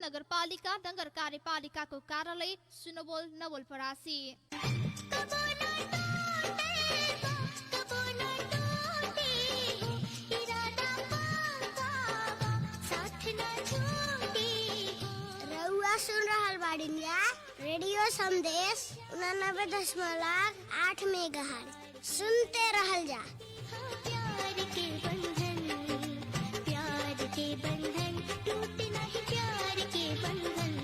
नगरपालिका डङ्गर कार्यपालिकाको कार्यालय सुनबोल नवलपरासी। सुन रहल बाड़िया रेडियो संदेश 89.8 मेगाहर्ट्ज सुनते रहल जा। प्यार के बंधन टूटे नहीं प्यार के बंधन।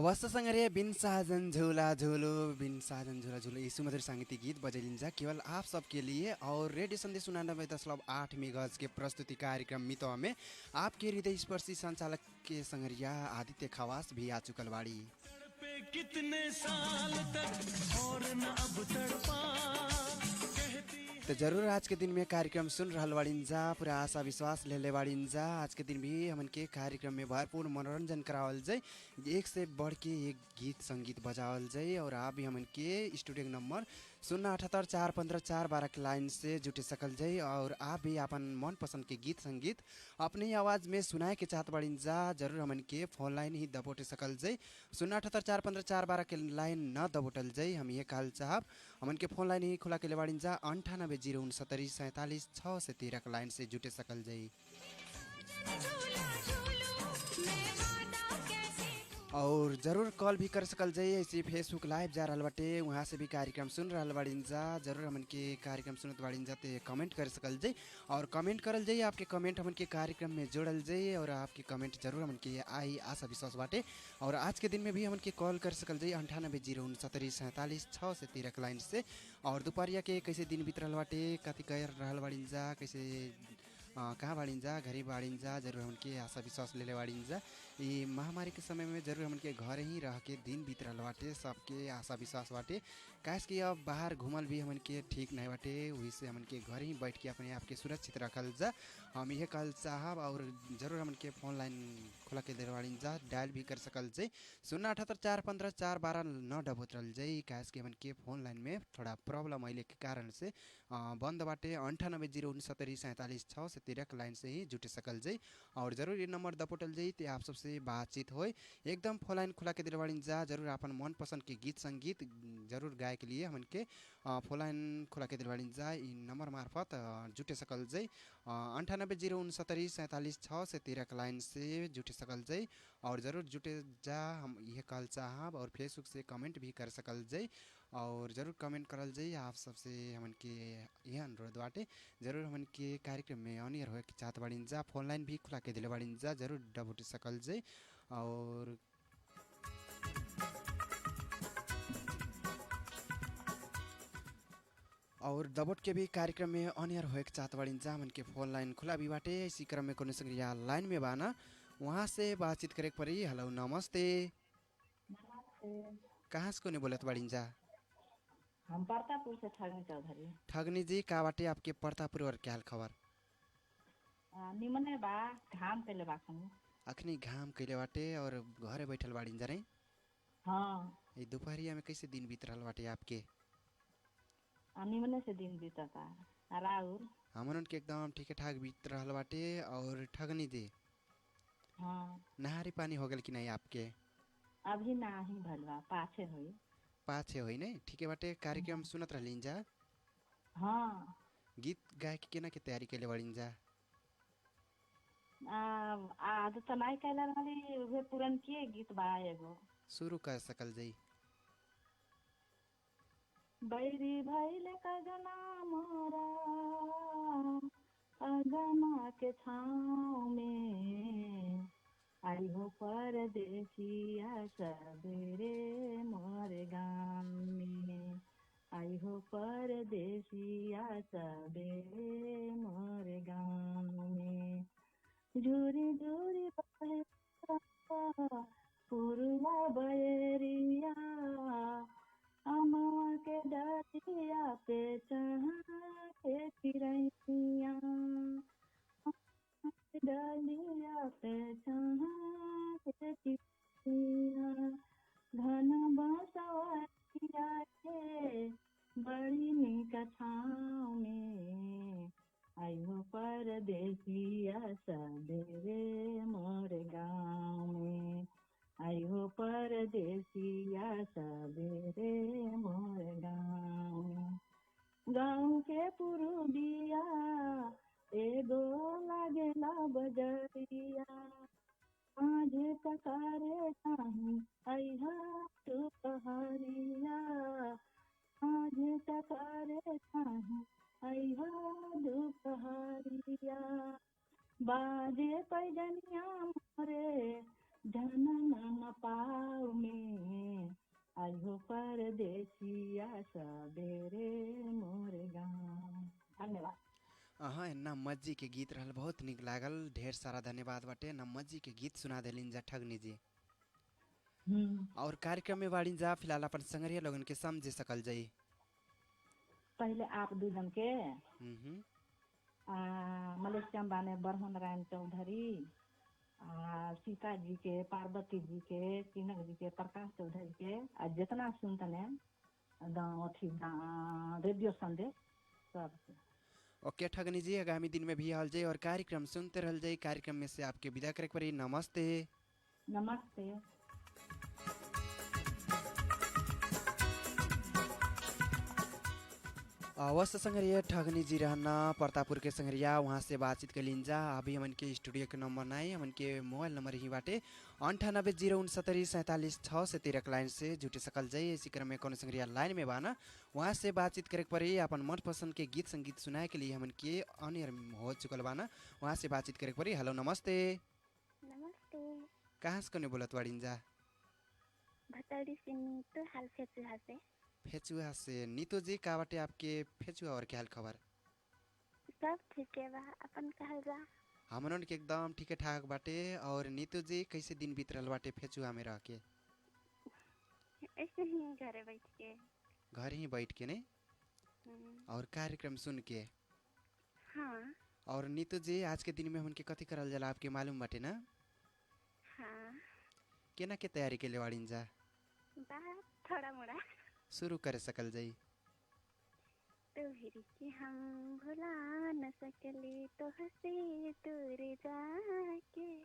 वस्तसँगले बिन साजन झूला झूलो बिन साजन झूला झूलो ये सुमधुर सांगीतिक गीत बजाइलिन्छ केवल आप सबके लिए। और रेडियो संदेश 99.8 मेगाहर्ट्ज के प्रस्तुति कार्यक्रम मितो में आपके हृदय स्पर्शी संचालक के संगरिया आदित्य खवास भी आ चुकल बाड़ी। कितने साल तक और न अब तड़पा तो जरूर आज के दिन में कार्यक्रम सुन रहल बाड़िंजा, पूरा आशा विश्वास ले बाड़िंजा। आज के दिन भी हमन के कार्यक्रम में भरपूर मनोरंजन करावल जाए, एक से बढ़ के एक गीत संगीत बजावल जाए। और आप भी हमन के स्टूडियो नंबर 078 415 412 के लाइन से जुटे सकल जाई। और आप भी अपन मनपसंद के गीत संगीत अपने आवाज़ में सुनाए के चाहत बाड़ीन जा, जरूर हमन के फोन लाइन ही दबोटे सकल जाई। 078 415 412 के लाइन न दबोटल जाई। हम ये कहल चाहब हमन के फोन लाइन ही खुला के ले बाड़ीन जा 98 069 47 6 से 13 के लाइन से जुटे सकल जाई। और ज़रूर कॉल भी कर सकल जाइए। ऐसे फेसबुक लाइव जा रहा बाटे, वहाँ से भी कार्यक्रम सुन रहा बाड़ीन जा, जरूर हमन के कार्यक्रम सुनत बाड़ीन जा तो कमेंट कर सकल जाइए। और कमेंट करल जाइए, आपके कमेंट हमन के कार्यक्रम में जोड़ल जाइए और आपके कमेंट जरूर हमन के आई आशा विश्वास बाटे। और आज के दिन में भी हमन के कॉल कर सकल जाइए 98 069 47 6 से 13 के लाइन से। और दोपहरिया के कैसे दिन बीत रहा बाटे, कति कर रहा बाड़ीन जा, कैसे कहाँ बाड़ीन जा, घरे बाड़ीन जा, जरूर हमके आशा विश्वास ले बाड़ीन जा। ये महामारी के समय में जरूर हमके घर ही रह के दिन बीत रहा बाटे, सबके आशा विश्वास बाटे। काश कि अब बाहर घूमल भी हमन के ठीक नहीं बाटे, वही से हमन के घर ही बैठ के अपने आप के सुरक्षित रखल जा, हम यह कल चाहब। और जरूर हमन के फोन लाइन खुला के दे बाड़ीन जा, डायल भी कर सकल जाई 078 415 412 न डबोतरल जाई। काश कि हमन के फोन लाइन में थोड़ा प्रॉब्लम अइले के कारण से बंद बाटे। 98 069 47 6 से 13 के लाइन से ही जुटे सकल जाई। और जरूर ये नंबर दपोटल जाई तो आप सबसे बातचीत हो एकदम फोन लाइन खुला के दिल बाड़ीन जा। जरूर अपन मनपसंद के गीत संगीत जरूर गाए के लिए हमन के फोन लाइन खुला के दिल बाड़ीन जा, इ नंबर मार्फत जुटे सकल जाई। 98 069 47 6 से 13 के लाइन से जुटे सकल जाई। और ज़रूर जुटे जा, हम यह कहल चाहब। और फेसबुक से कमेंट भी कर सकल जाई, और ज़रूर कमेंट करल जाई। आप सबसे हमन के यह अनुरोध बाटे, जरूर हमन के कार्यक्रम में ऑनियर होए के चाहत बाड़ीन जा, फोन लाइन भी खुला के दिले बाड़ीन जा, जरूर डबोटे सकल जाई। और दबोट के भी कार्यक्रम में ऑनियर होए के चाहत बाड़ीन जा, हमन के फोन लाइन खुला भी बाटे। इसी क्रम में कोनो संग्रिया लाइन में बाना, वहाँ से बातचीत करे के पड़ी। हेलो नमस्ते, कहाँ से कोने बोलत बाड़ीन जा? हम परतापुर से ठगनी चौधरी। ठगनी जी, का बाटे आपके परतापुर और क्या हाल खबर? निमने बा, घाम कैले बा खनी। अखनी घाम कैले बाटे और घरे बैठल बाड़ीन जा रे। हाँ, ये दोपहरिया में कैसे दिन बीत रहल बाटे आपके? निमने से दिन बीतता। राउर? हमन के एकदम ठीक ठाक बीत रहल बाटे। और ठगनी जी, हाँ, नहारी पानी हो गल कि नहीं आपके? अभी नाही भइल बा, पाछे होई। पाछे होई नहीं, ठीक है बाटे। कार्यक्रम सुनत रहलीन जा, हाँ, गीत गाए के केना के तैयारी कैले बाड़ीन जा? आज तो नहीं कैले रहली, उहे पुरन के गीत बा एगो। शुरू कर सकल जाई। बैरी भइले कजना मोरा अगना के छाँव में, आई हो परदेसिया सबेरे मोर गाम में, आई हो परदेसिया सबेरे मोर गाम में। झूरी झूरी बहे पुरवा बयरिया, अमा के डरिया पे चढ़ा के चिड़ैया, डलिया पे चढ़ा के चिड़ैया, घन बसवरिया के बड़ी निक छाँव में, आई हो परदेसिया सबेरे मोर गाँव में, आई हो परदेसिया सबेरे मोर गाँव में। गाँव के पुरुबिया एगो लागेला बजरिया, आजे तकारे नाही अइहा तू पहरिया, आजे तकारे नाही अइहा दुपहरिया, बाजे पैजनिया मोरे जनन पाव में, आई हो परदेसिया सबेरे मोर गाँव। धन्यवाद। हाँ, नम्मत जी के गीत रहल, बहुत निक लागल, ढेर सारा धन्यवाद बाटे। नम्मत जी के गीत सुना देलिन जा ठगनी जी। और कार्यक्रम में बाड़ीन जा, फिलहाल अपन संगरिया लोगन के समझे सकल जाई। पहले आप दू जन के मलेशियम बाने ब्रह्म नारायण चौधरी, सीता जी के, पार्वती जी के, तीनक जी के, प्रकाश चौधरी के, जितना सुनतने रेडियो संदेश सबसे। ओके ठगनी जी, आगामी दिन में भी हल जाए और कार्यक्रम सुनते रहल जाए। कार्यक्रम में से आपके विदा करे पड़ी। नमस्ते। नमस्ते। अवश्य संग्रिया ठगनी जी रहना प्रतापपुर के संग्रिया, वहाँ से बातचीत कर लीजा। अभी हमन के स्टूडियो के नंबर नहीं, हमन के मोबाइल नंबर ही बाटे 9806973613 लाइन से जुटे सकल जाइए। इसी क्रम में कौन संग्रिया लाइन में बाना, वहाँ से बातचीत करे पड़ी। अपन मनपसंद के गीत संगीत सुनाए के लिए हमन के अनियर हो चुकल बाना, वहाँ से बातचीत करे पड़ी। हेलो नमस्ते। नमस्ते। कहाँ से कने बोलत बाड़ीन जा? भतौड़ी से नीतू हाल फेचुहा से। फेचुआ से नीतू जी, का बाटे आपके फेचुआ और क्या हाल खबर? सब ठीक है बा, अपन कहल जा। हमन के एकदम ठीक ठाक बाटे। और नीतू जी, कैसे दिन बीत रहल बाटे फेचुआ में रह के? ऐसे ही घरे बैठ के। घर ही बैठ के नहीं? और कार्यक्रम सुन के? हाँ। और नीतू जी, आज के दिन में हमन के कथी करल जाला आपके मालूम बाटे ना? हाँ। केना के तैयारी के ले वाड़ीन जा? बात थोड़ा मोड़ा शुरू करे सकल जाई। तोहरी के हम भुला न सकली तो हंसी दूर जाके।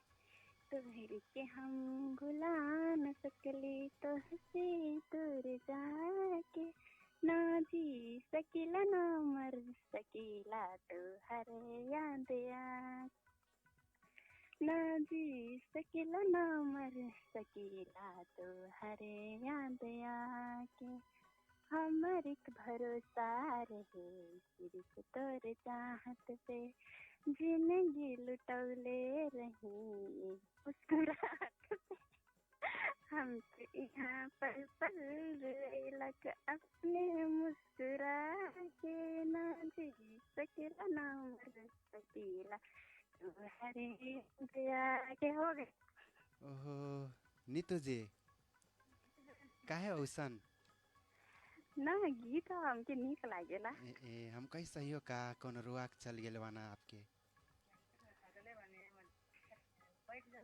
तोहरी के हम भुला न सकली तो हंसी दूर जाके। ना जी सकीला ना मर सकीला तोहर याद आके। ना जी सकीला ना मर सकीला तोहर याद आके। हमर एक भरोसा रहे सिर्फ तोर चाहत पे। जिंदगी लुटौले रही मुस्कुराहट पे। हम तो यहाँ पल पल रोइलक अपने मुस्कुरा के। ना जी सकीला ना मर सकीला तोहरे के हो गए। ओहो नीतू जी, काहे औसन? ना गीत हमके नीक लागेला। हम कहीं सही हो का कौन रुआ के चल गेल बाना आपके?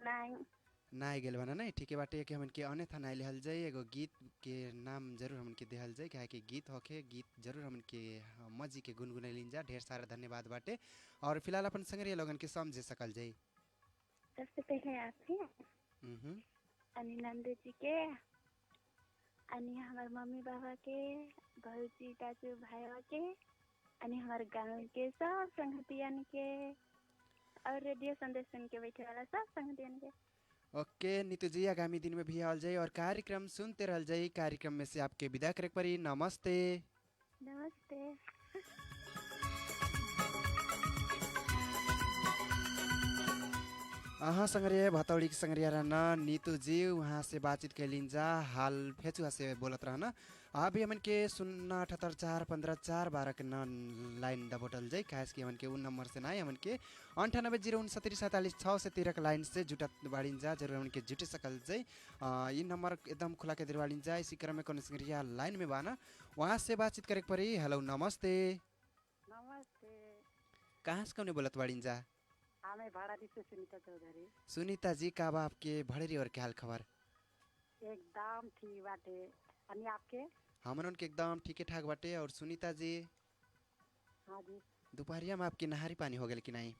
नहीं ना गेल बाना नहीं, ठीक है बाटे कि हमन के अन्यथा ना लिहल जाए। एगो गीत के नाम जरूर हमन के देहल जाए, काहे कि गीत होके गीत जरूर हमन के मजी के गुनगुना लीन जा। ढेर सारा धन्यवाद बाटे। और फिलहाल अपन संगरिया लोगन के समझे सकल जाए। सबसे पहले आपके अनि नंदू जी के, अनि हमार मम्मी पापा के, भौजी दाजू भाई के, अनि हमार गाँव के सब संगतियन के, और रेडियो संदेश सुन के बैठे वाला सब संगतियन के। ओके नीतू जी, आगामी दिन में भी आल जाए और कार्यक्रम सुनते रह जाए। कार्यक्रम में से आपके विदा करे पड़ी। नमस्ते। नमस्ते। संग्रिया भतौड़ी के संग्रिया रहना नीतू जी, वहाँ से बातचीत के लीजा। हाल फेचुआ से बोलत रहना। अभी हमन के 078415412 के लाइन दबोटल जाए, काहे कि हमन के उन नंबर से ना, हमन के 9806474613 लाइन से जुटत बाड़ीन जा। जरूर हमन के जुटे सकल जाए। ये नंबर एकदम खुला के दिलवाड़ीन जा। इसी क्रम में कौन संग्रिया लाइन में बाना, वहाँ से बातचीत करे पड़ी। हेलो नमस्ते। नमस्ते। कहाँ से कौन बोलत बाड़ीन जा? हमें भाड़ा दी से सुनीता चौधरी। सुनीता जी, का बा आपके भड़ेरी और क्या हाल खबर? एकदम ठीक बाटे। अनि आपके? हमन के एकदम ठीक ठाक बाटे। और सुनीता जी, हाँ जी, दोपहरिया में आपकी नहारी पानी हो गल कि नहीं?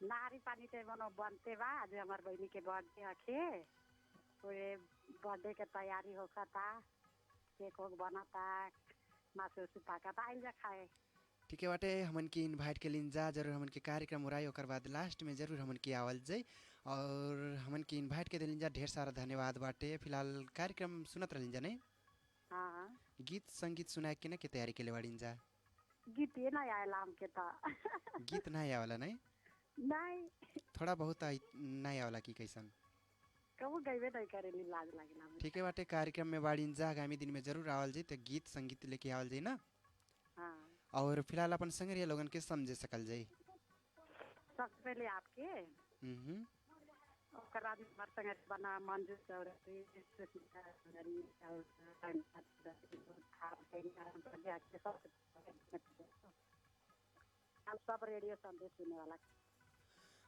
नारी पानी ते मनो बनते बा। आज हमार बहनी के बर्थडे हखे, पूरे बर्थडे के तैयारी होता था। केक होक बनाता, मासू उसू पाका आइल जा खाए। ठीक है बाटे, हमन की इनवाइट के लिए जा। जरूर हमन के कार्यक्रम उड़ाई, ओकर बाद लास्ट में जरूर हमन की आवल जाए। और हमन की इनवाइट के दिल जा। ढेर सारा धन्यवाद बाटे। फिलहाल कार्यक्रम सुनत रहलिन जा नहीं? हाँ। गीत संगीत सुनाए के ना के तैयारी के ले बाड़ीन जा? गीत ये ना आयल हमके ता। गीत ना आवाला नहीं? नहीं, थोड़ा बहुत नहीं आवाला की कैसन? कबो गईबे नहीं करेली, लाज लागेला। ठीक है बाटे, कार्यक्रम में बाड़ीन जा। आगामी दिन में जरूर आवल जाए। तो गीत संगीत लेके आवल जाए ना। हाँ। और फिलहाल अपन संगरिया लोगन के समझे सकल जाए। सबसे पहले आपके, ओकर बाद हमार संगे बना मंजू चौधरी, सुनीता चौधरी, और सब रेडियो संदेश सुनने वाला।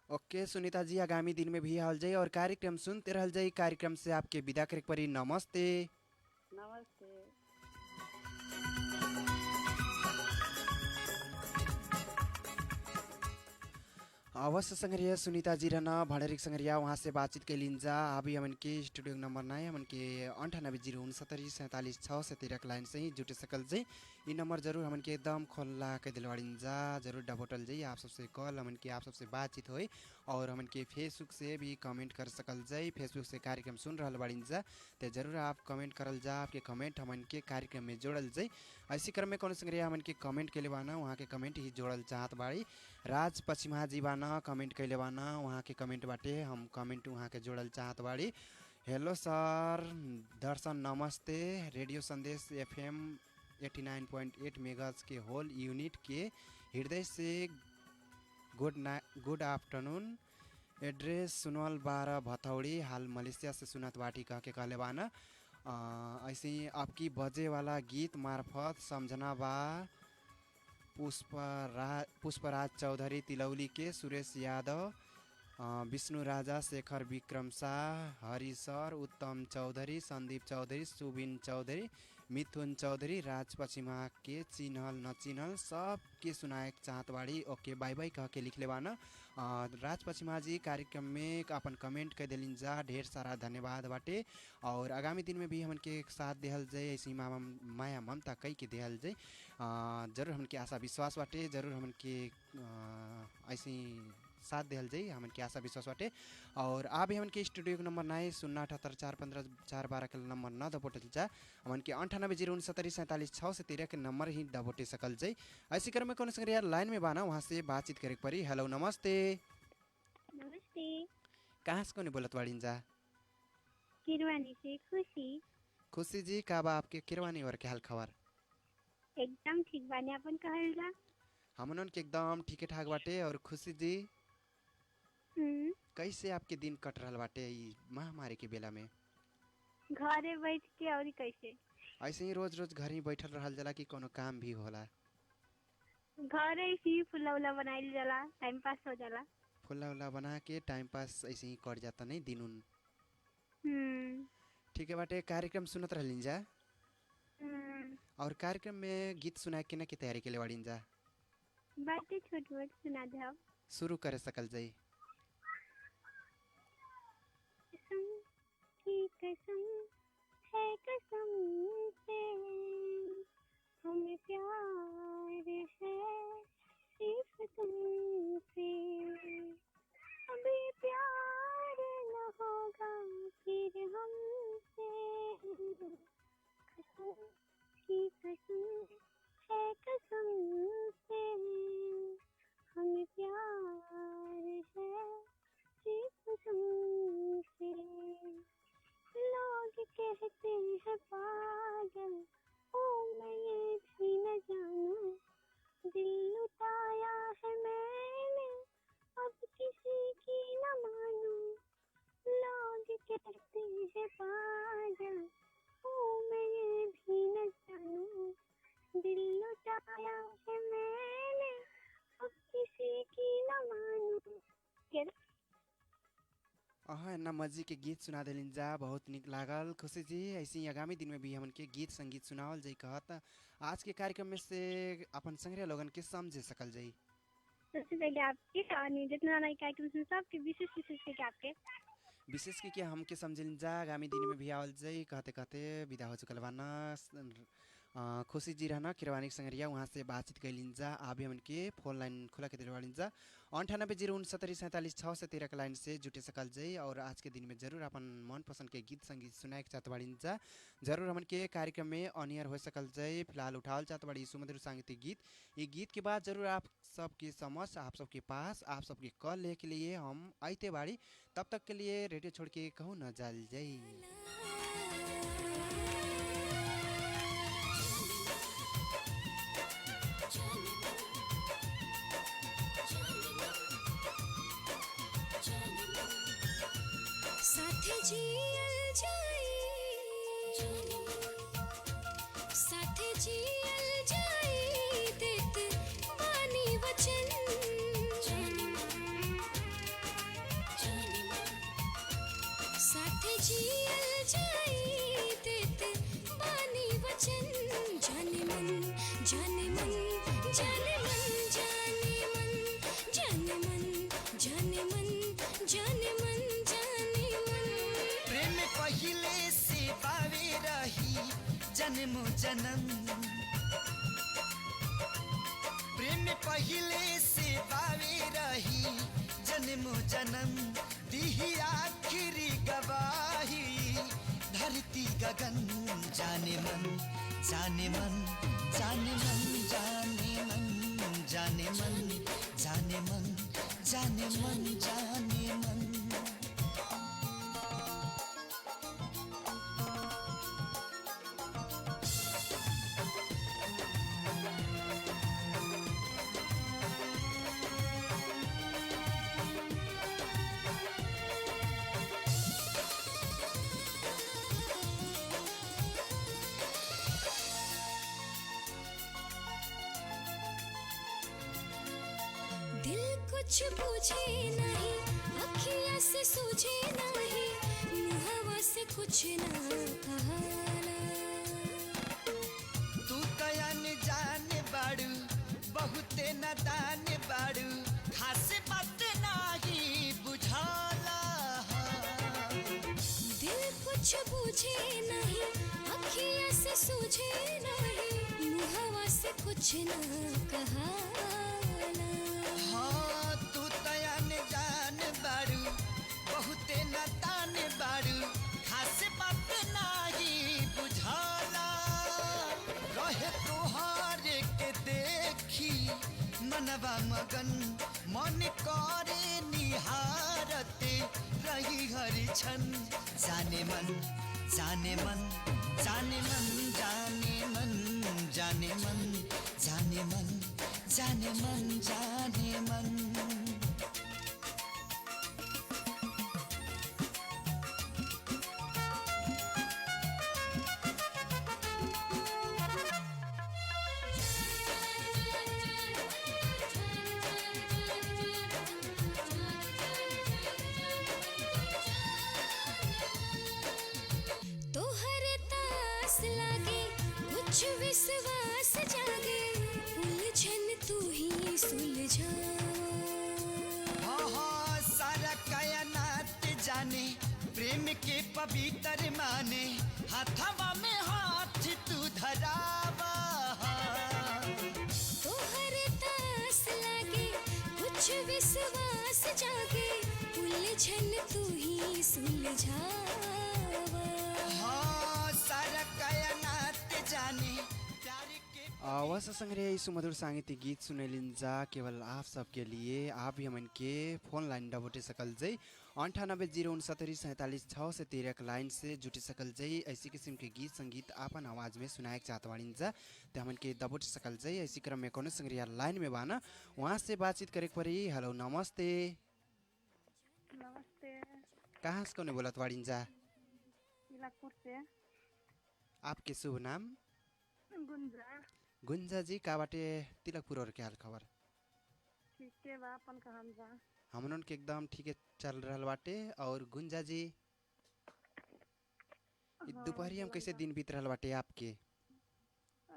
ओके सुनीता जी, आगामी दिन में भी आवल जाए और कार्यक्रम सुनते रहल जाए। कार्यक्रम से आपके विदा करे पड़ी। नमस्ते। नमस्ते। अवश्य संग्रिया सुनीता जी रहना भंडारिक संग्रिया वहाँ से बातचीत के लिंजा अभी हमन के स्टूडियो नंबर ना है हमन के 980647 लाइन से ही जुटे सकल जी। ई नंबर जरूर हमन के एकदम खोला के दिलवाड़िंजा जरूर डबोटल जी। आप सबसे कॉल हमन के आप सबसे बातचीत होई और हमन के फेसबुक से भी कमेंट कर सकल जाई। फेसबुक से कार्यक्रम सुन रहल बाड़िंजा तो जरूर आप कमेंट करल जा। आपके कमेंट हमन के कार्यक्रम में जोड़ल जाई। ऐसी क्रम में कौन संग्रिया हमन के कमेंट के लिए बाना वहाँ के कमेंट ही जोड़ल चाहत बाड़ी। राज पश्चिमा जी बाना कमेंट कैले बाना वहाँ के कमेंट बाटे हम कमेंट वहाँ के जोड़ल चाहत बाड़ी। हेलो सर दर्शन नमस्ते। रेडियो संदेश FM 89.8 मेगाहर्ट्ज के होल यूनिट के हृदय से गुड आफ्टरनून। एड्रेस सुनवल 12 भथौड़ी हाल मलेशिया से सुनत बाटी कह के कहले बाना। ऐसे ही आपकी बजे वाला गीत मार्फत समझना बा पुष्पराज चौधरी तिलौली के, सुरेश यादव, विष्णु राजा, शेखर विक्रम शाह, हरि सर, उत्तम चौधरी, संदीप चौधरी, सुबिन चौधरी, मिथुन चौधरी, राज पश्चिमा के चिन्हल न चिन्हल सब के सुनाए चाहत बाड़ी। ओके बाय बाय कह के लिखले बाना। राज पश्चिमा जी कार्यक्रम में अपन कमेंट कर दिलिन जा ढेर सारा धन्यवाद बाटे। और आगामी दिन में भी हमन के साथ देहल जाए ऐसी माया ममता कई के देहल जाए जरूर हमन के आशा विश्वास बाटे। जरूर हमन के ऐसी साथ देहल जाई हमन के आशा विश्वास बाटे। और आप हमन के स्टूडियो के नंबर 9878454412 के नंबर न दबोटल जा हमन के 98099747 के नंबर ही दबोटे सकल जाई। ऐसी क्रम में कौन संग्रिया लाइन में बाना वहाँ से बातचीत करे पड़ी। हेलो नमस्ते। नमस्ते। कहाँ से कौन बोलत बाड़ीन जा? किरवानी से खुशी। खुशी जी का बा आपके किरवानी और के हाल खबर? एकदम ठीक बानी अपन कहल जा। हमन के एकदम ठीक ठाक बाटे। और खुशी जी कैसे आपके दिन कट रहा बाटे ई महामारी के बेला में? घरे बैठ के और कैसे ऐसे ही रोज रोज घर ही बैठल रहल जाला कि कोनो काम भी होला? घरे ही फुला उला बनाइल जाला टाइम पास हो जाला। फुला उला बना के टाइम पास ऐसे ही कट जाता नहीं दिन उन। ठीक है बाटे। कार्यक्रम सुनत रहलिन जा और कार्यक्रम में गीत सुनाए के ना की तैयारी के लिए बाड़ीन जा बातें छोट मोट सुना दे शुरू करे सकल जाई। कसम है कसम से हमें प्यार है सिर्फ तुमसे। अभी प्यार न होगा फिर हमसे। कसम की कसम है कसम से हमें प्यार है सिर्फ तुमसे। लोग कहते हैं पागल ओ मैं ये भी न जानूं। दिल लुटाया है मैंने अब किसी की न मानूं। लोग कहते हैं पागल ओ मैं ये भी न जानूं। दिल लुटाया है मैंने अब किसी की न मानूं। नम्मा जी के गीत सुना दिलिन जा बहुत निक लागल खुशी जी। ऐसे ही आगामी दिन में भी हमन के गीत संगीत सुनावल जाई कहत आज के कार्यक्रम में से अपन संग्रह लोगन के समझे सकल जाई। सबसे पहले आपके और जितना नए कार्यक्रम सुन सबके विशेष के क्या हमके समझिन जा आगामी दिन में भी आवल जाई कहते कहते विदा हो चुकल बाना। खुशी जी रहना किरवानी संगरिया वहाँ से बातचीत कैलिन जा। अभी हमन के फोन लाइन खुला के दिलवाड़िन जा 98099747 के लाइन से जुटे सकल जाई। और आज के दिन में जरूर अपन मन पसंद के गीत संगीत सुनाए के चाहत बाड़िन जा जरूर हमन के कार्यक्रम में अनियर हो सकल जाई। फिलहाल उठावल चाहत बाड़ी सुमधुर सांगीतिक गीत। ये गीत के बाद जरूर आप सबके समझ आप सबके पास आप सबके कॉल ले के लिए हम आते बाड़ी। तब तक के लिए रेडियो छोड़ के कहूँ न जाल जाई। साथे जियल जाई साथे जियल जाई देत बानी वचन। साथे जियल जाई देत बानी वचन। जाने मन जाने मन जाने मन जाने मन जाने मन जन्म प्रेम पहिले से बावे रही जन्मो जन्म दिही आखिरी गवाही धरती गगन जाने मन जाने मन जाने मन जाने मन जाने मन जाने मन जाने मन जाने मन दिल कुछ पूछे नहीं अखियाँ से सूझे नहीं मुहवा से कुछ ना कहना तू कयान जाने बाड़ू बहुते नदान बाड़ू खास बात नाही बुझाला दिल कुछ पूछे नहीं अखियाँ से सूझे नहीं मुहवा से कुछ ना कहना हाँ तू तयान जान बाड़ू बहुते नदान बाड़ू खास बात नाही बुझाला रहे तोहार के देखी मनवा मगन मन करे निहारते रही हरि छन जाने मन जाने मन जाने मन जाने मन जाने मन जाने मन जाने मन जाने मन तोहरे तास लागे कुछ विश्वास जागे उलझन तू ही सुलझा हाँ हाँ सारा कायनात जाने प्रेम के पवित्र माने हाथवा में हाथ तू धरावा तोहरे तास लागे कुछ विश्वास जागे उलझन तू ही सुलझावा हाँ सारा कायनात जाने प्यार के आवाज संग्रह सुमधुर सांगीतिक गीत सुनेलिन्छ केवल आप सबके लिए आप भी हमन के फोन लाइन डबोटे सकल जई 9806974713 लाइन से जुटी सकल जई ऐसी किस्म के गीत संगीत आपन आवाज में सुनाए चाहत वाणिन्छ ते हमन के दबोटे सकल जई ऐसी क्रम में कोनो संग्रह लाइन में बाना वहाँ से बातचीत करे परी। हेलो नमस्ते नमस्ते कहाँ से कोने बोलत वाणिन्छ तिलकपुर से आपके शुभ नाम गुंजा गुंजा जी का बाटे तिलकपुर और के हाल खबर ठीक है बा अपन कहम जा हमनन के एकदम ठीक चल रहल बाटे। और गुंजा जी दोपहरी हम कैसे दिन बीत रहल बाटे आपके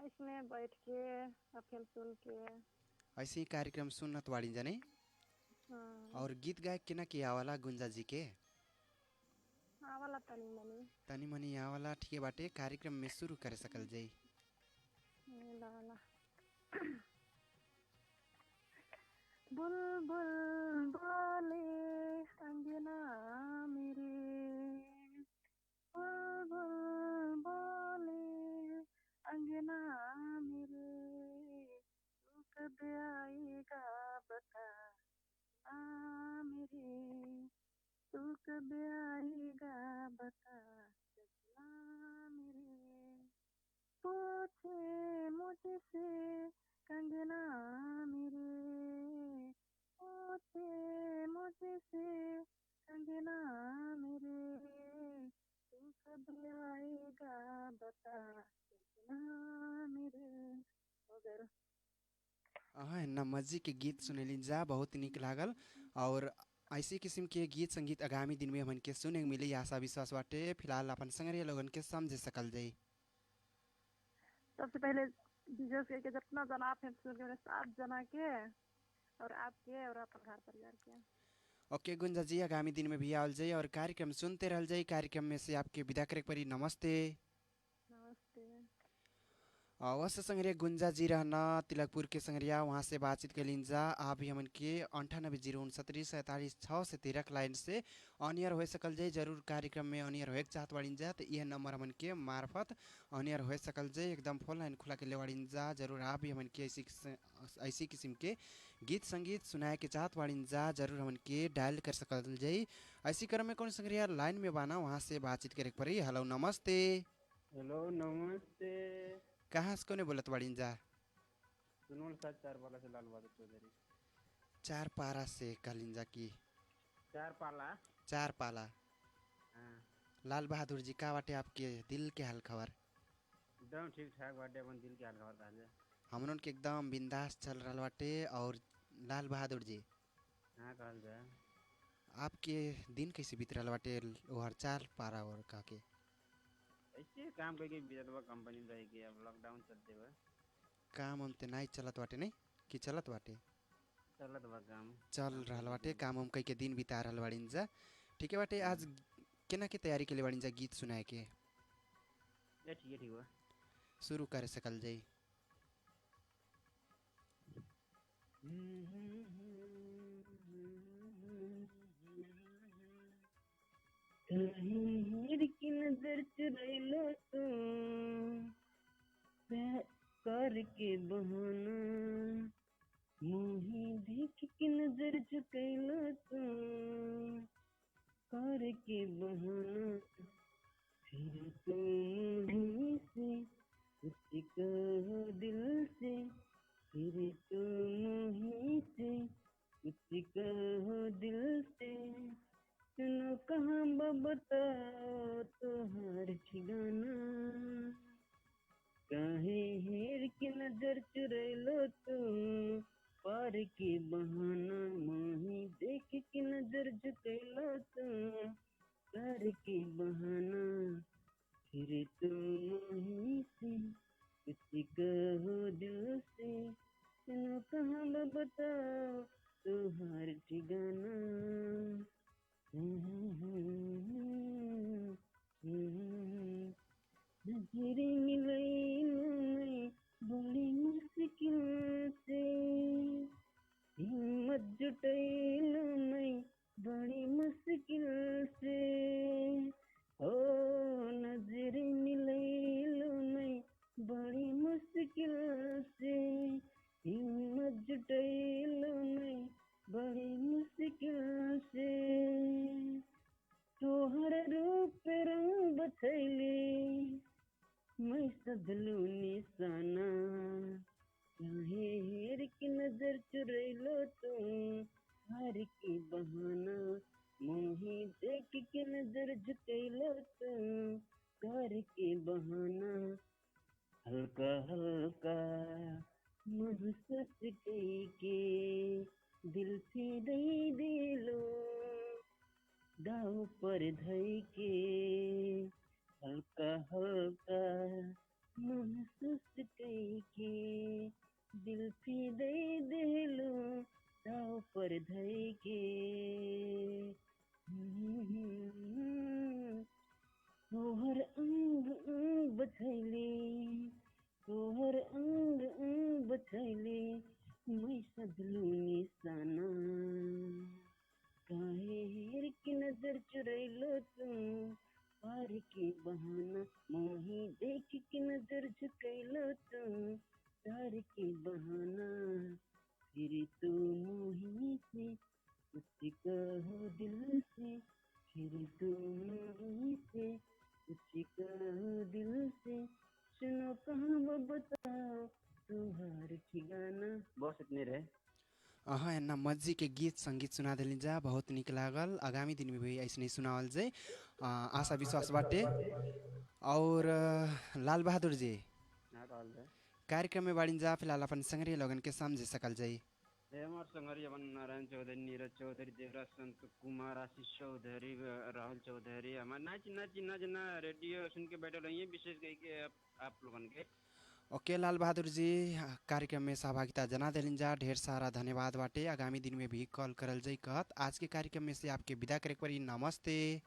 इसमें बैठ के फिल्म सुन के ऐसे ही कार्यक्रम सुनत वाड़ी जाने। हाँ और गीत गायक के ना किया वाला गुंजा जी के आवला तनी मनी आवाला ठीक बाटे कार्यक्रम में शुरू करे सकल जाई। ला बुलबुल बोले अंगना मेरे बुलबुल बोले अंगना मेरे तू कब आएगा बता मेरे तू कब आएगा बता सजना मेरे पूछे मुझसे कंगना मेरे पूछे मुझसे कंगना मेरे तू कब आएगा बता सजना मेरे वगैरह। नमजी के गीत सुनेलिन जा बहुत निक लागल। और ऐसी किस्म के गीत संगीत आगामी दिन में हमन के सुने के मिली आशा विश्वास बाटे। फिलहाल अपन संगरिया लोगन के समझ सकल जाई। सबसे पहले विशेष करके जितना जना आप हैं सुन के 7 जना के और आपके और अपन घर परिवार के। ओके गुंजा जी आगामी दिन में भी आवल जाई और कार्यक्रम सुनते रहल जाई। कार्यक्रम में से आपके विदा करे परी। नमस्ते नमस्ते। अवश्य संग्रिया गुंजा जी रहना तिलकपुर के संग्रिया वहाँ से बातचीत कर लीजा। आप भी हमन के 98096746 लाइन से ऑनियर हो सकल जाए। जरूर कार्यक्रम में ऑनियर हो चाहत वाड़ीन जा तो यह नंबर हमन के मार्फत ऑनियर हो सकल जाए। एकदम फोन लाइन खुला के ले वाड़ीन जा। जरूर आप भी हमन के ऐसी किस्म के गीत संगीत सुनाए के चाहत वाड़ीन जा जरूर हमन के डायल कर सकल जाए। ऐसी क्रम में कौन संग्रिया लाइन में बाना वहाँ से बातचीत करे पड़ी। हेलो नमस्ते। हेलो नमस्ते। कहाँ से कोने बोलत वाड़ीन जा? सुनोल साथ चार पाला से लाल बहादुर चौधरी। चार पारा से कहलिन की चार पाला। चार पाला। हाँ। लाल बहादुर जी का बाटे आपके दिल के हाल खबर? एकदम ठीक ठाक बाटे अपन दिल के हाल खबर ताजे। हमनन के एकदम बिंदास चल रहा बाटे। और लाल बहादुर जी हाँ कहल जाए आपके दिन कैसे बीत रहा बाटे? ओहर चार पारा और का के ऐसे काम करके बीतल बा कंपनी में रह के। अब लॉकडाउन चलते बा काम हम ते नहीं चलत बाटे नहीं कि चलत बाटे? चलत बा काम चल रहा बाटे काम हम कई के दिन बिता रहा बाड़ीन जा। ठीक है बाटे। आज केना के तैयारी के लिए बाड़ीन जा गीत सुनाए के? ये ठीक बा शुरू कर सकल जाई। कहीं की नजर चुराइलो तू करके बहाना मुही देख के नजर झुकैलो तू करके बहाना फिर तू मुही से कुछ कहो दिल से फिर तू मुही से कुछ कहो दिल से सुनो कहाँ बताओ तोहार ठिकाना काहे हेर के नजर चुरैलो तू पार के बहाना मोही देख के नजर झुकैलो तू पार के बहाना फिर तू मोही से कुछ कहो दिल से सुनो कहाँ बताओ तोहार ठिकाना नजरे मिलैलो मैं बड़ी मुश्किल से हिम्मत जुटैलो मैं बड़ी मुश्किल से ओ नजरे मिलैलो मैं बड़ी मुश्किल से हिम्मत जुटैलो मैं बड़ी मुश्किल से तोहर रूप रंग बथैली मैं सधलू निशाना काहे हेर के नजर चुरैलो तू हार के बहाना मोही देख के नजर झुकैलो तू कर के बहाना हल्का हल्का महसूस के दिल से दे दिलो दाव पर धई के हल्का हल्का महसूस के दिल से दे दिलो दाव पर धई के तोहर अंग अंग बछैली तोहर अंग अंग बछैली मैं सधलू निशाना काहे हेर की नजर चुरैलो तू पार के बहाना मोही देख के नजर झुकैलो तू तार के बहाना फिर तू मोही से कुछ कहो दिल से फिर तू मोही से कुछ कहो दिल से सुनो कहाँ बताओ तुम्हार ठिकाना। बस इतने रहे। अहाँ एन्ना मज्जी के गीत संगीत सुना दिली जा बहुत निक लागल। आगामी दिन में भी ऐसे नहीं सुनावल जाए आशा विश्वास बाटे। और लाल बहादुर जी कार्यक्रम में बाड़ीन जा फिलहाल अपन संगरी लगन के समझे सकल जाई। हमार संगरी अपन नारायण चौधरी नीरज चौधरी देवराज संत कुमार आशीष चौधरी राहुल चौधरी हमार ना चिन्ना जना रेडियो सुन के बैठे रहिए विशेष कही के आप लोगन के। ओके लाल बहादुर जी कार्यक्रम में सहभागिता जना दिलिन जा ढेर सारा धन्यवाद बाटे। आगामी दिन में भी कॉल करल जाई कहत आज के कार्यक्रम में से आपके विदा करे पड़ी। नमस्ते।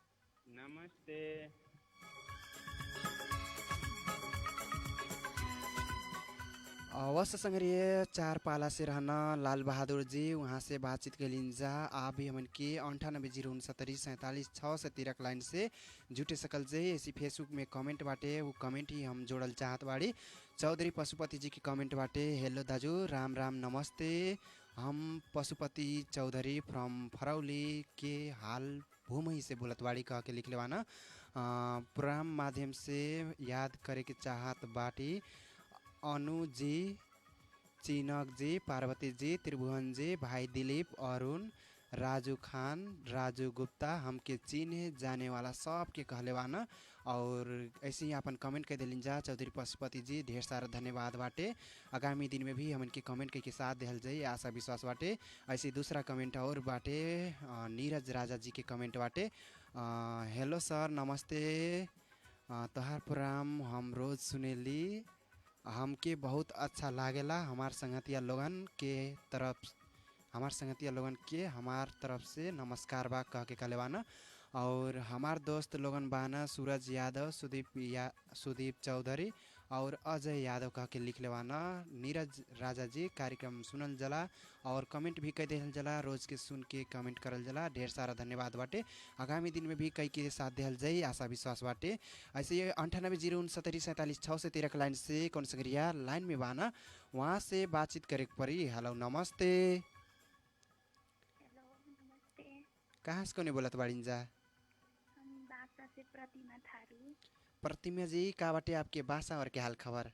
नमस्ते। अवश्य संग्रह चार पाला से रहना लाल बहादुर जी वहाँ से बातचीत के लिंजा आप भी हमन के 9809674746 लाइन से जुटे सकल जे ऐसी फेसबुक में कमेंट बाटे वो कमेंट ही हम जोड़ल चाहत बाड़ी। चौधरी पशुपति जी की कमेंट बाटे हेलो दाजू राम राम नमस्ते हम पशुपति चौधरी फ्रॉम फरौली के हाल भूमि से बोलत बाड़ी कह के लिख लेवाना प्रोग्राम माध्यम से याद करे के चाहत बाटी अनु जी चिनक जी पार्वती जी त्रिभुवन जी भाई दिलीप अरुण राजू खान राजू गुप्ता हमके चिन्हे जाने वाला सब के कहलेवाना और ऐसे ही अपन कमेंट कर दिलिन जा चौधरी पशुपति जी ढेर सारा धन्यवाद बाटे। आगामी दिन में भी हमन के कमेंट के साथ दिहल जाई आशा विश्वास बाटे। ऐसे दूसरा कमेंट और बाटे नीरज राजा जी के कमेंट बाटे हेलो सर नमस्ते तोहार प्रोग्राम हम रोज सुनेली हमके बहुत अच्छा लागेला हमार संगतिया लोगन के हमार तरफ से नमस्कार बा कह के कहलेवाना और हमार दोस्त लोगन बाना सूरज यादव सुदीप चौधरी और अजय यादव कह के लिख लेवाना। नीरज राजा जी कार्यक्रम सुनल जला और कमेंट भी कह दिहल जला रोज के सुन के कमेंट करल जला ढेर सारा धन्यवाद बाटे। आगामी दिन में भी कई के साथ दिहल जाई आशा विश्वास बाटे। ऐसे 9809674746 लाइन से कौन संग्रिया लाइन में बाना वहाँ से बातचीत करे पड़ी। हेलो नमस्ते कहाँ से कोने बोलत बाड़ीन जा से प्रतिमा थारू। प्रतिमा जी का बाटे आपके बासा और के हाल खबर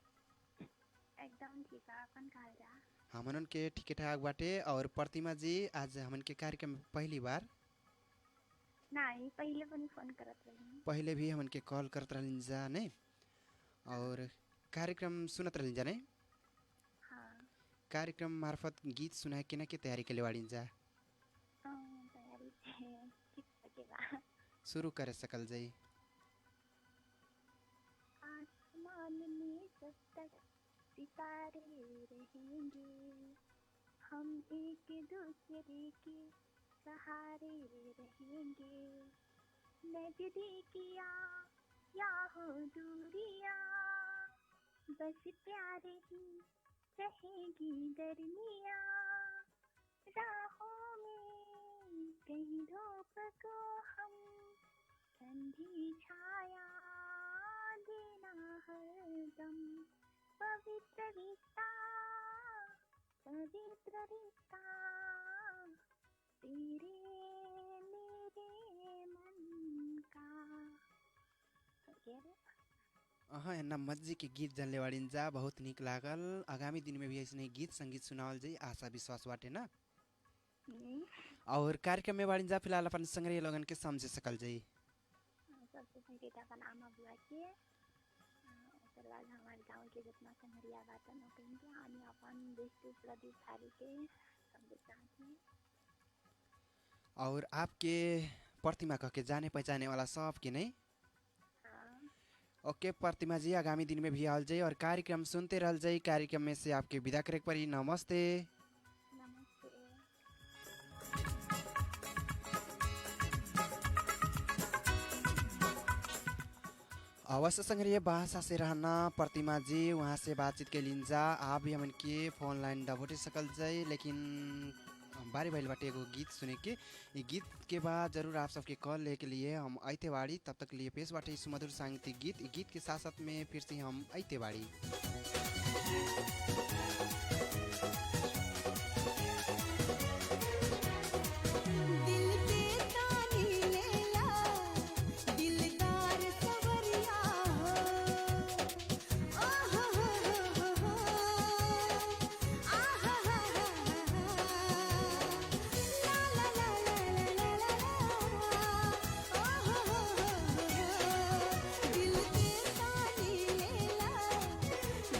एकदम ठीक है अपन काल जा हमन के ठीक ठाक बाटे। और प्रतिमा जी आज हमन के कार्यक्रम पहली बार नहीं पहले पनि फोन करत रही पहले भी हमन के कॉल करत रहलिन जा ने और कार्यक्रम सुनत रहलिन जा ने हाँ कार्यक्रम मार्फत गीत सुनाए के ना के तैयारी के लेवाड़ीन जा तैयारी ठीक सकेगा शुरू करे सकल जाई। आसमान में जब तक सितारे रहेंगे हम एक दूसरे के सहारे रहेंगे नजदीकिया या हो दूरिया बस प्यारे ही रहेगी गर्मिया राहों में कहीं धूप को हम ठंडी छाया देना हरदम पवित्र रिश्ता तेरे मेरे मन का अहाँ एन्ना मज्जी के गीत जनले वाड़ीन जा बहुत निक लागल। आगामी दिन में भी ऐसे गीत संगीत सुनावल जाई आशा विश्वास बाटे ना और कार्यक्रम में वाड़ीन जा फिलहाल अपन संग्रह लोगन के समझे सकल जाई। सबसे पहले तो अपन आमा बुआ के ओकर बाद हमारे गांव के जितना संगरिया बातन ओकन के आनी अपन विष्णु प्रदीप थारी के समझे चाहते हैं और आपके प्रतिमा कह के जाने पहचाने वाला सब के नहीं ओके प्रतिमा जी आगामी दिन में भी आल जाए और कार्यक्रम सुनते रह जाए। कार्यक्रम में से आपके विदा करे पड़ी नमस्ते। अवश्य संग्रह भाषा से रहना प्रतिमा जी वहाँ से बातचीत के लिंजा आप भी हमन के फोन लाइन डबोटे सकल जाए लेकिन बारी भैल बाटे एगो गीत सुने के ये गीत के बाद जरूर आप सबके कॉल ले के लिए हम आइते बाड़ी तब तक लिए पेश बाटे सुमधुर सांगीतिक गीत गीत के साथ साथ में फिर से हम आइते बाड़ी।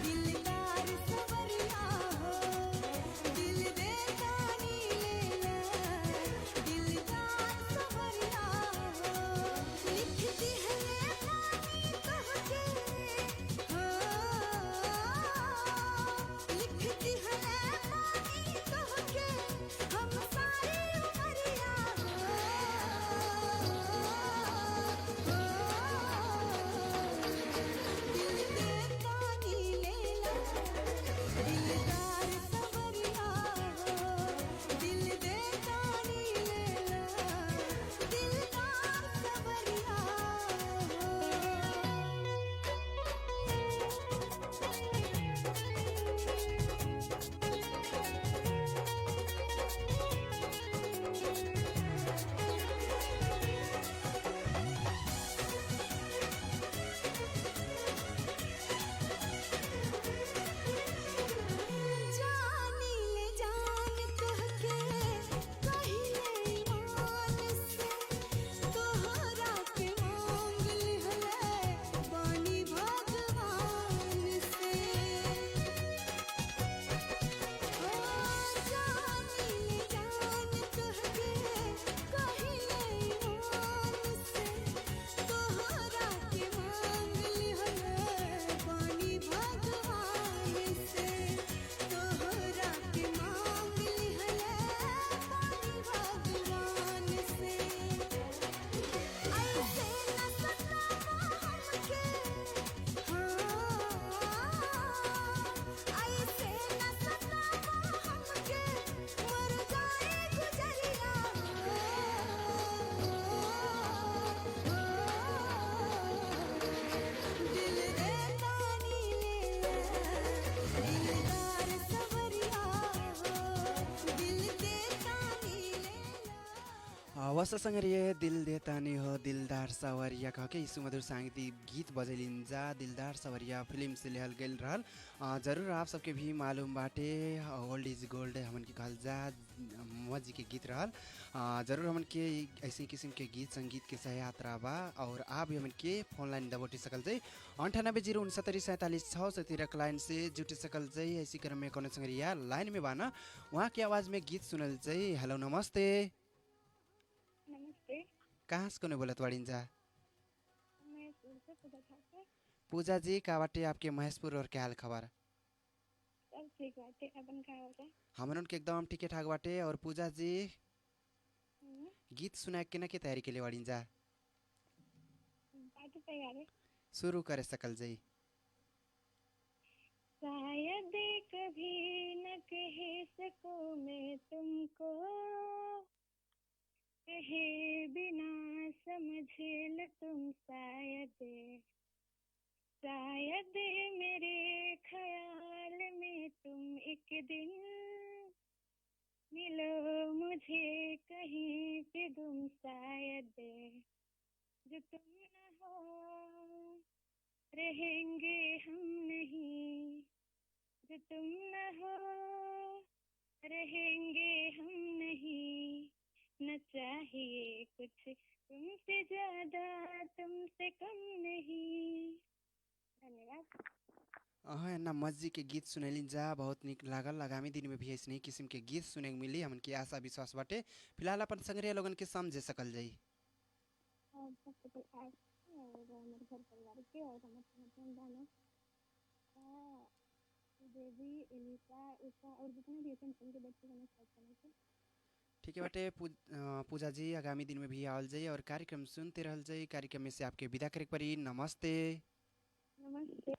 दिलदार हवस् सङ्गरिए दिल देता नि हो दिलदार सवरिया कह के सुमधुर साङ्गीतिक गीत बजैलिन्छ दिलदार सवरिया फिल्म से लेहल गइल रहल। जरूर आप सबके भी मालूम बाटे ओल्ड इज गोल्ड हमन के कहल जा मौजी के गीत रहल। जरूर हमन के ऐसे किस्म के गीत संगीत के सह यात्रा बा और आप भी हमन के फोन लाइन दबोटी सकल जाइ 98064746 लाइन से जुटी सकल जाइ। ऐसी क्रम में कोनो संगरिया लाइन में बाना वहाँ के आवाज में गीत सुनल जाइ। हेलो नमस्ते। नमस्ते। कहाँ से कोने बोलत बाड़िन्छ? महेशपुर से पूजा ठाकुर। पूजा जी का बाटे आपके महेशपुर और क्या हाल खबर? सब ठीक बाटे, अपन का होता? हमन के एकदम ठीक ठाक बाटे। और पूजा जी गीत सुना के ना के तैयारी के लिए बाड़िन्छ? बाटे तैयार है। शुरू करे सकल जाई। शायद कभी न कह सकूं मैं तुमको, कहे बिना समझ ल तुम शायद मेरे ख्याल में तुम एक दिन मिलो मुझे कहीं पे तुम शायद जो तुम न हो रहेंगे हम नहीं, जो तुम न हो रहेंगे हम नहीं, न चाहिए कुछ तुमसे ज्यादा तुमसे कम नहीं। धन्यवाद। ना मस्जी के गीत सुनैलिन जा बहुत निक लागल। आगामी दिन में भी ऐसे किस्म के गीत सुने के मिली हमन की आशा विश्वास बाटे। फिलहाल अपन संग्रह लोगन के समझे सकल जाई। और सबसे पहले आज और हमारे घर परिवार के और हमारे खानदान देवी एलिसा उषा और जितने भी उनके बच्चे हैं सब ठीक है बाटे। पूजा जी आगामी दिन में भी आवल जाई और कार्यक्रम सुनते रहल जाई। कार्यक्रम में से आपके विदा करे परी। नमस्ते। नमस्ते।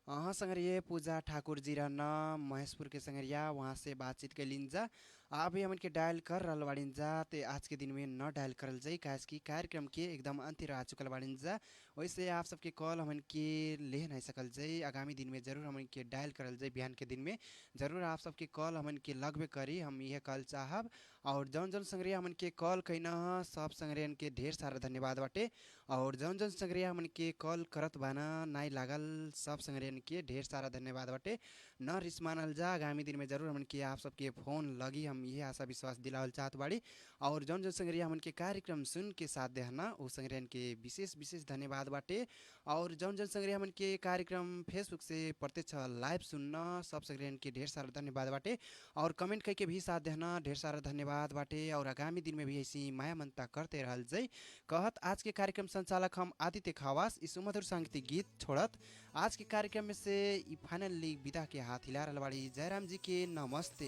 हाँ संगरिया पूजा ठाकुर जी रहना महेशपुर के संगरिया वहाँ से बातचीत के लिंजा। आप भी हमन के डायल कर रहल बाड़िन जा ते आज के दिन में न डायल करल जाई काहे कि कार्यक्रम के एकदम अंतिम आ चुकल बाड़िन जा। वैसे आप सबके कॉल हमन के ले नहीं सकल जाई। आगामी दिन में जरूर हमन के डायल करल जाई। बिहान के दिन में जरूर आप सबके कॉल हमन के लगबे करी। हम यह कॉल चाहब और जौन जौन संगरिया हमन के कॉल कैना सब संगरियन के ढेर सारा धन्यवाद बाटे। और जौन जौन संगरिया हमन के कॉल करत बाना नाई लागल सब संगरियन के ढेर सारा धन्यवाद बाटे। न रिस मानल जा। आगामी दिन में जरूर हमन के आप सबके फोन लगी हम यह आशा विश्वास दिलावल चाहत बाड़ी। और जौन जौन संगरिया हमन के कार्यक्रम सुन के साथ देहना वो संगरियन के विशेष विशेष धन्यवाद बाटे। और जौन जौन संगरिया हमन के कार्यक्रम फेसबुक से प्रत्यक्ष लाइव सुनना सब संगरियन के ढेर सारा धन्यवाद बाटे। और कमेंट करके भी साथ देहना ढेर सारा धन्यवाद बाटे। और आगामी दिन में भी ऐसी माया मनता करते रहल जाई कहत आज के कार्यक्रम संचालक हम आदित्य खवास इस सुमधुर सांगीतिक गीत छोड़त आज के कार्यक्रम में से फाइनली विदा के हाथ हिला रहल बाड़ी। जयराम जी के नमस्ते।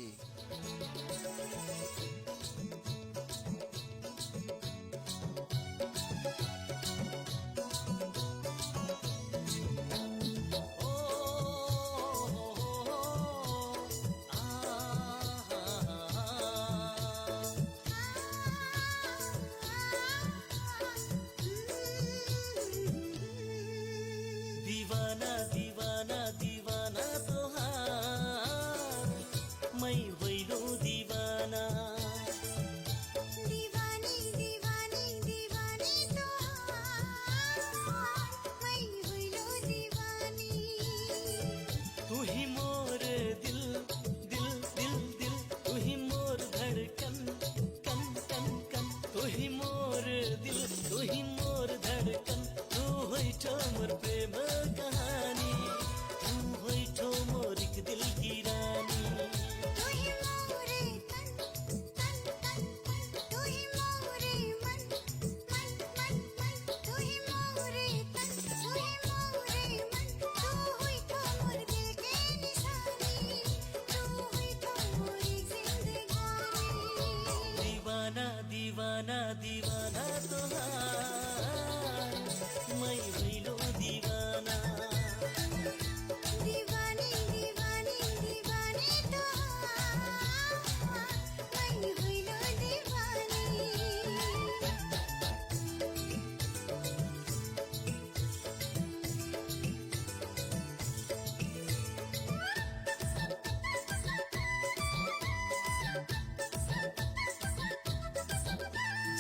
दीवाना दीवाना दीवाना तोहार मैं भइलो दीवाना।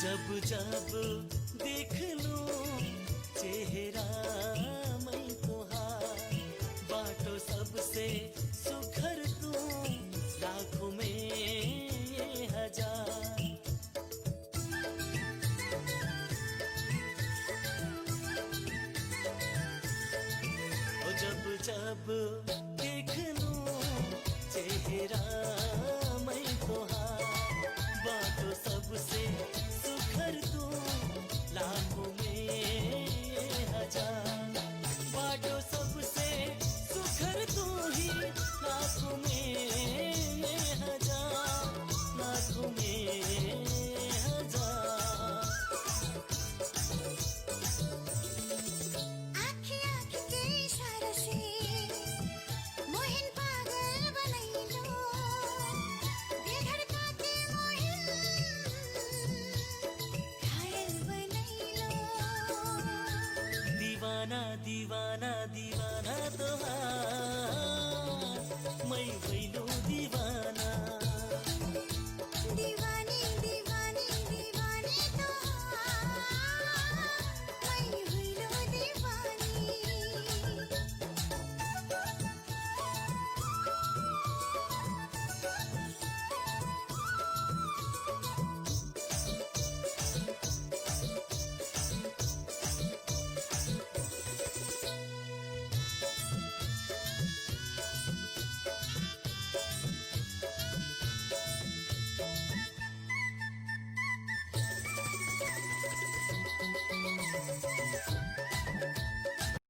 जब जब देख लो चेहरा मैं तुहार बाटो सबसे सुखर तू लाखों में हजार ओ जब जब देख लो चेहरा मैं तुहार बाटो सबसे सुखर तू लाखों में हजार बाटो सबसे सुखर तू ही लाखों में हजार लाखों में हजार आँखें आँखें के इशारे से मोहिन पागल बनैलो दिल धड़का के मोहिन घायल बनैलो दीवाना दीवाना दीवाना